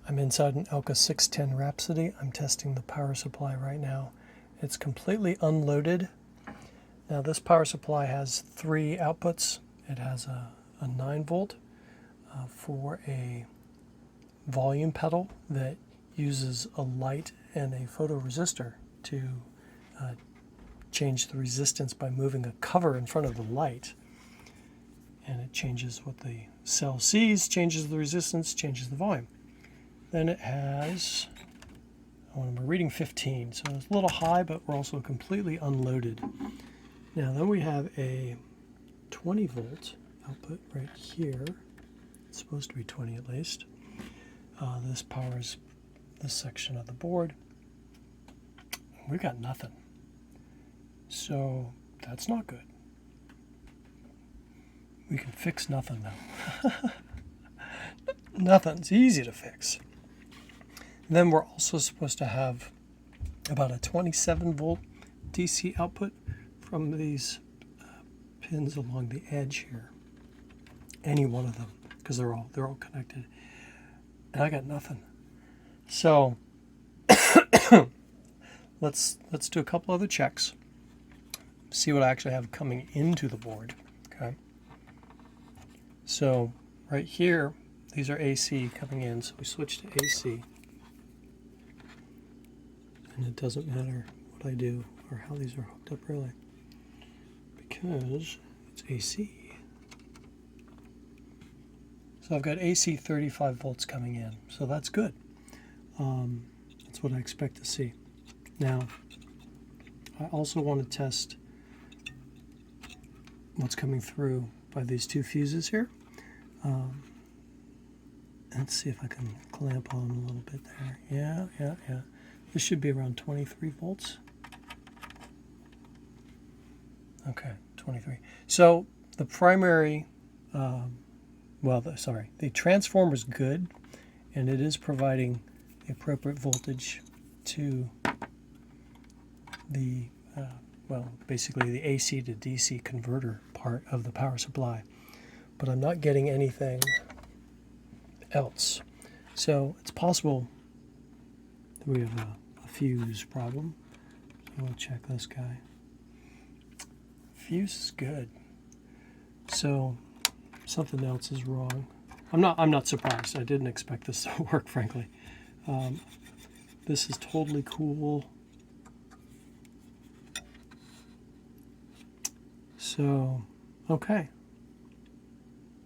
I'm inside an Elka 610 Rhapsody. I'm testing the power supply right now. It's completely unloaded. Now this power supply has 3 outputs. It has a 9 volt for a volume pedal that uses a light and a photoresistor to change the resistance by moving a cover in front of the light. And it changes what the cell sees, changes the resistance, changes the volume. Then it has, we're reading 15, so it's a little high, but we're also completely unloaded. Now then we have a 20 volt output right here. It's supposed to be 20 at least. This powers this section of the board. We've got nothing. So that's not good. We can fix nothing though. Nothing's easy to fix. And then we're also supposed to have about a 27 volt DC output from these pins along the edge here. Any one of them, because they're all connected. And I got nothing. So let's do a couple other checks. See what I actually have coming into the board. Okay. So right here, these are AC coming in, so we switch to AC. And it doesn't matter what I do or how these are hooked up really, because it's AC. So I've got AC 35 volts coming in, so that's good. That's what I expect to see. Now, I also want to test what's coming through by these 2 fuses here. Let's see if I can clamp on a little bit there. Yeah. This should be around 23 volts. Okay, 23. So the primary, the transformer is good, and it is providing the appropriate voltage to the, basically the AC to DC converter part of the power supply. But I'm not getting anything else. So it's possible that we have a fuse problem. So we'll check this guy. Fuse is good. So something else is wrong. I'm not surprised. I didn't expect this to work, frankly. This is totally cool. So, okay.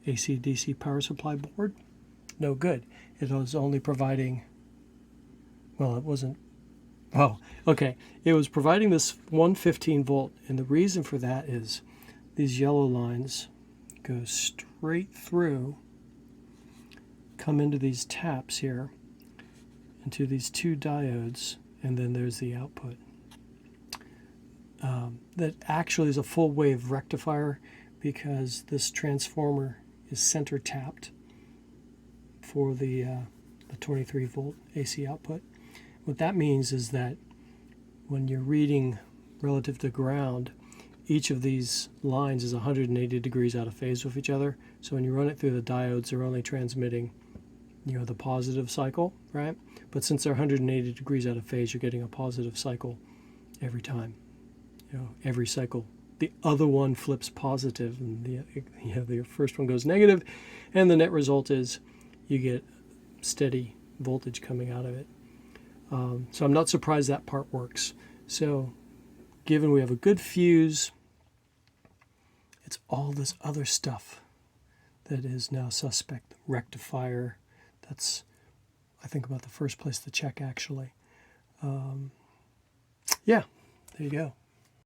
AC-DC power supply board, no good. It was only providing, it wasn't, it was providing this 115 volt, and the reason for that is these yellow lines go straight through, come into these taps here, into these 2 diodes, and then there's the output. That actually is a full wave rectifier, because this transformer is center tapped for the 23 volt AC output. What that means is that when you're reading relative to ground, each of these lines is 180 degrees out of phase with each other. So when you run it through the diodes, they're only transmitting, the positive cycle, right? But since they're 180 degrees out of phase, you're getting a positive cycle every time. Every cycle the other one flips positive, and the first one goes negative, and the net result is you get steady voltage coming out of it. So I'm not surprised that part works. So given we have a good fuse, it's all this other stuff that is now suspect. Rectifier, that's I think about the first place to check actually. Yeah, there you go.